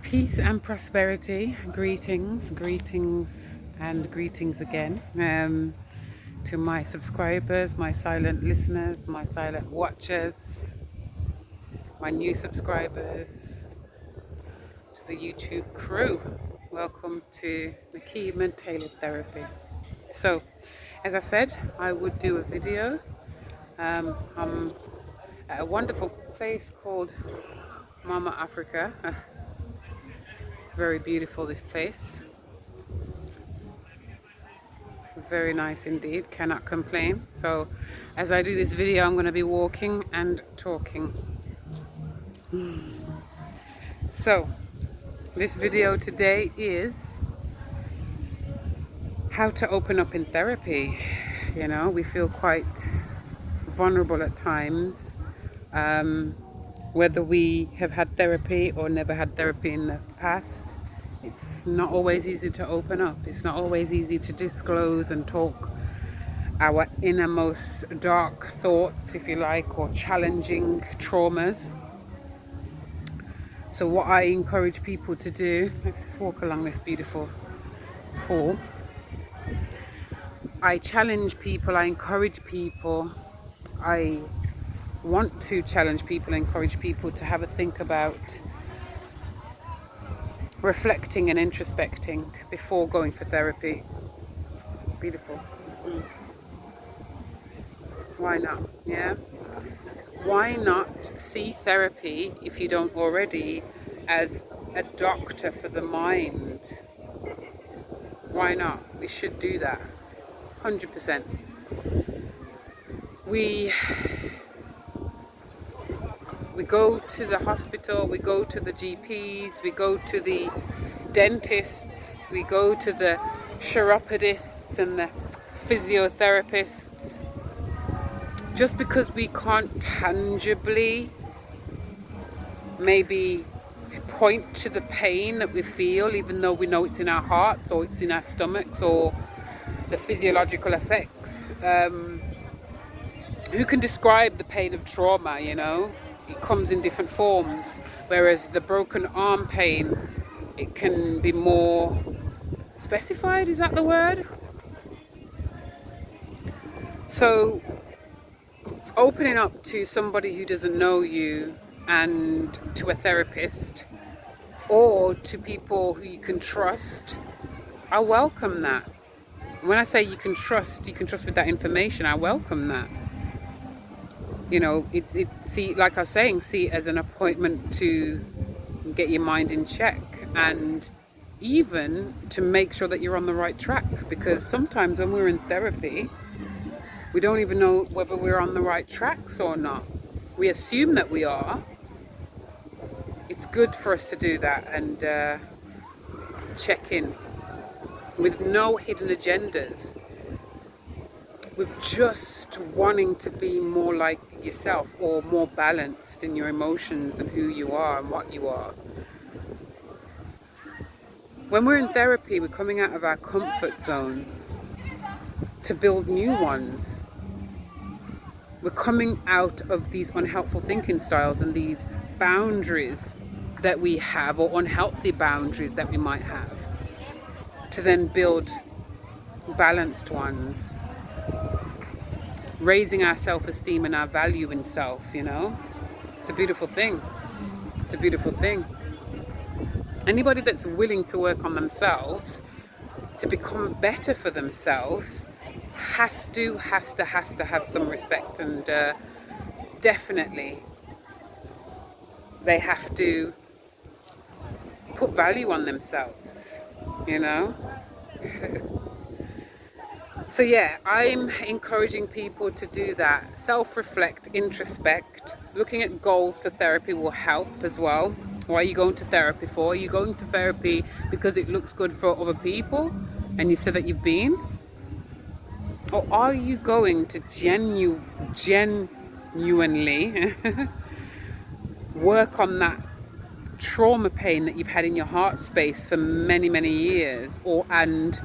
Peace and prosperity. Greetings, and greetings again to my subscribers, my silent listeners, my silent watchers, my new subscribers, to the YouTube crew. Welcome to McKeeman Taylordtherapy. So, as I said, I would do a video. I'm at a wonderful place called Mama Africa. It's very beautiful, this place. Very nice indeed, cannot complain. So as I do this video, I'm going to be walking and talking. So this video today is how to open up in therapy. You know, we feel quite vulnerable at times, whether we have had therapy or never had therapy in the past. It's not always easy to open up. It's not always easy to disclose and talk our innermost dark thoughts, if you like, or challenging traumas. So what I encourage people to do, let's just walk along this beautiful pool. I challenge people, I encourage people, I want to challenge people, encourage people to have a think about reflecting and introspecting before going for therapy. Beautiful. Why not? Yeah. Why not see therapy, if you don't already, as a doctor for the mind? Why not? We should do that. 100%. We go to the hospital, we go to the GPs, we go to the dentists, we go to the chiropodists and the physiotherapists, just because we can't tangibly maybe point to the pain that we feel, even though we know it's in our hearts or it's in our stomachs, or the physiological effects. Who can describe the pain of trauma, you know? It comes in different forms, whereas the broken arm pain, it can be more specified, is that the word? So opening up to somebody who doesn't know you, and to a therapist, or to people who you can trust, I welcome that. When I say you can trust with that information, I welcome that. You know, like I was saying, see it as an appointment to get your mind in check, and even to make sure that you're on the right tracks, because sometimes when we're in therapy, we don't even know whether we're on the right tracks or not. We assume that we are. It's good for us to do that and check in with no hidden agendas, with just wanting to be more like yourself, or more balanced in your emotions and who you are and what you are. When we're in therapy, we're coming out of our comfort zone to build new ones. We're coming out of these unhelpful thinking styles and these boundaries that we have, or unhealthy boundaries that we might have, to then build balanced ones, raising our self-esteem and our value in self, you know. It's a beautiful thing. It's a beautiful thing. Anybody that's willing to work on themselves, to become better for themselves, has to have some respect, and definitely they have to put value on themselves, you know. So yeah, I'm encouraging people to do that. Self-reflect, introspect. Looking at goals for therapy will help as well. What are you going to therapy for? Are you going to therapy because it looks good for other people and you said that you've been? Or are you going to genuinely work on that trauma pain that you've had in your heart space for many, many years, and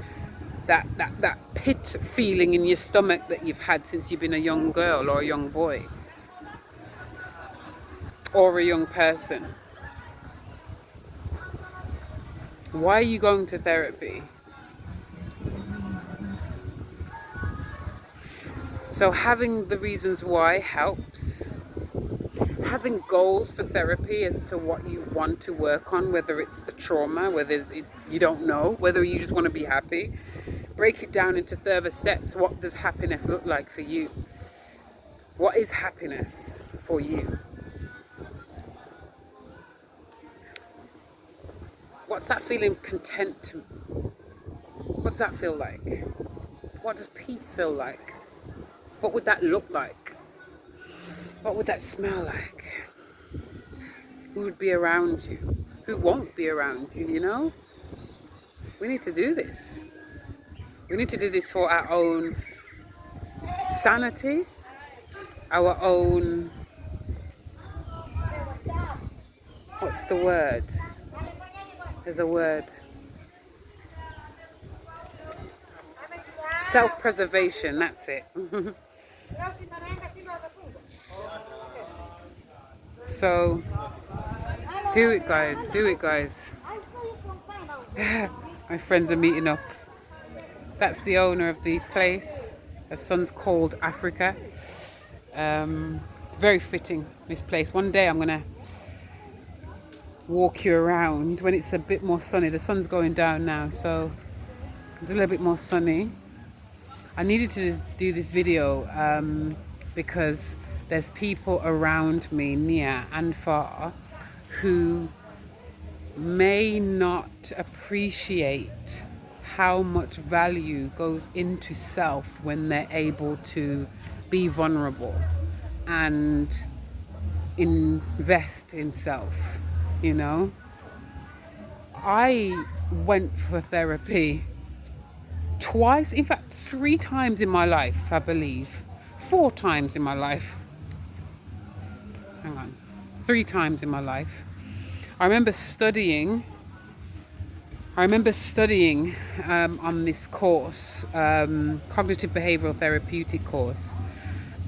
that pit feeling in your stomach that you've had since you've been a young girl or a young boy or a young person? Why are you going to therapy? So having the reasons why helps. Having goals for therapy as to what you want to work on, whether it's the trauma, you don't know, whether you just want to be happy. Break it down into further steps. What does happiness look like for you? What is happiness for you? What's that feeling of content? What does that feel like? What does peace feel like? What would that look like? What would that smell like? Who would be around you? Who won't be around you, you know? We need to do this. We need to do this for our own sanity, our own, what's the word? There's a word. Self-preservation, that's it. So, do it guys, do it guys. My friends are meeting up. That's the owner of the place. Her son's called Africa. It's very fitting, this place. One day I'm gonna walk you around when it's a bit more sunny. The sun's going down now, so it's a little bit more sunny. I needed to do this video because there's people around me, near and far, who may not appreciate how much value goes into self when they're able to be vulnerable and invest in self, you know. I went for therapy twice, in fact 3 times in my life, I believe. 4 times in my life. Hang on. 3 times in my life. I remember studying on this course, cognitive behavioral therapeutic course,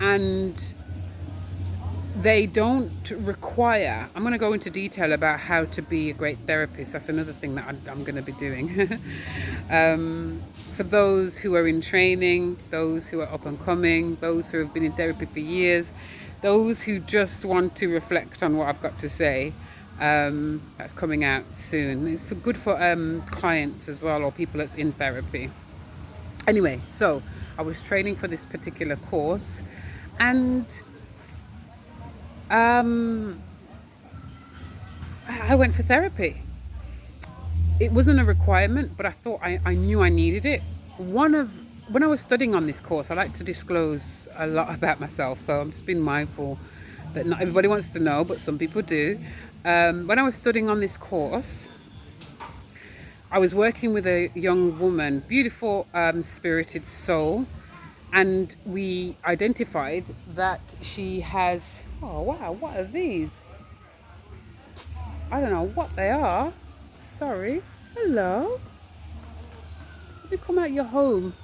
and they don't require, I'm going to go into detail about how to be a great therapist. That's another thing that I'm going to be doing. For those who are in training, those who are up and coming, those who have been in therapy for years, those who just want to reflect on what I've got to say, that's coming out soon. It's good for clients as well, or people that's in therapy. Anyway, so I was training for this particular course, and I went for therapy. It wasn't a requirement, but I thought I knew I needed it. When I was studying on this course, I like to disclose a lot about myself, so I'm just being mindful that not everybody wants to know, but some people do. When I was studying on this course, I was working with a young woman, beautiful, spirited soul, and we identified that she has, oh wow, what are these? I don't know what they are. Sorry. Hello. You come out your home.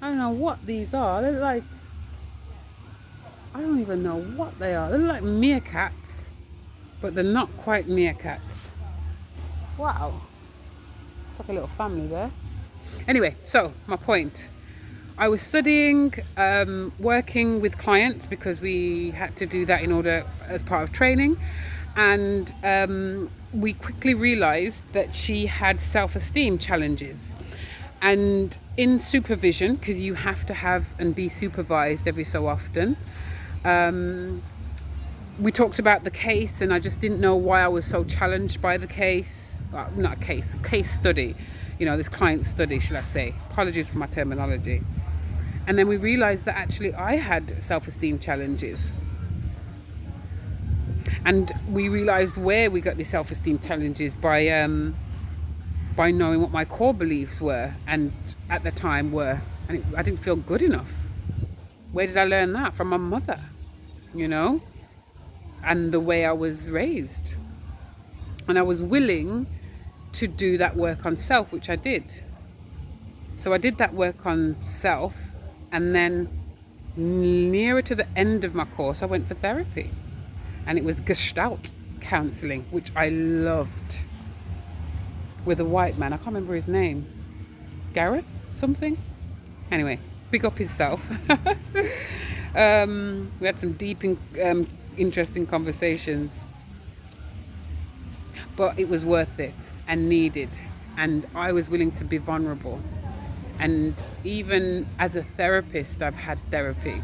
I don't know what these are. They're like, I don't even know what they are. They're like meerkats, but they're not quite meerkats. Wow. It's like a little family there. Anyway, so my point. I was studying, working with clients because we had to do that in order as part of training. And we quickly realized that she had self-esteem challenges. And in supervision, because you have to have and be supervised every so often, we talked about the case, and I just didn't know why I was so challenged by the case. Well, not a case study, you know, this client study, should I say. Apologies for my terminology. And then we realized that actually I had self-esteem challenges. And we realized where we got the self-esteem challenges by knowing what my core beliefs were, and at the time were, and I didn't feel good enough. Where did I learn that? From my mother, you know, and the way I was raised. And I was willing to do that work on self, which I did. So I did that work on self, and then nearer to the end of my course, I went for therapy. And it was Gestalt counseling, which I loved. with a white man. I can't remember his name. Gareth something? Anyway, big up himself. We had some deep, interesting conversations. But it was worth it and needed. And I was willing to be vulnerable. And even as a therapist, I've had therapy.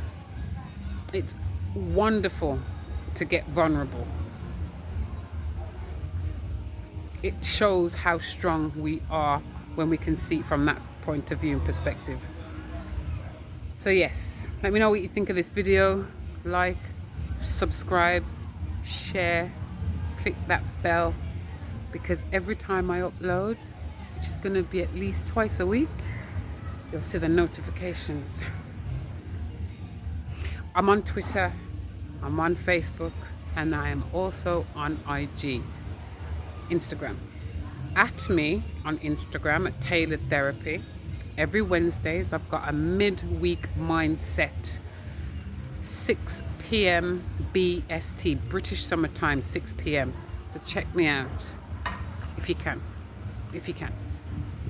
It's wonderful to get vulnerable. It shows how strong we are when we can see it from that point of view and perspective. So yes, let me know what you think of this video. Like, subscribe, share, click that bell, because every time I upload, which is going to be at least twice a week, you'll see the notifications. I'm on Twitter, I'm on Facebook, and I am also on IG, Instagram. At me on Instagram at Taylordtherapy. Every Wednesdays I've got a midweek mindset, 6 p.m. BST, British Summer Time, 6 p.m. So check me out if you can.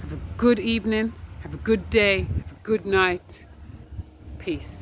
Have a good evening, have a good day, have a good night. Peace.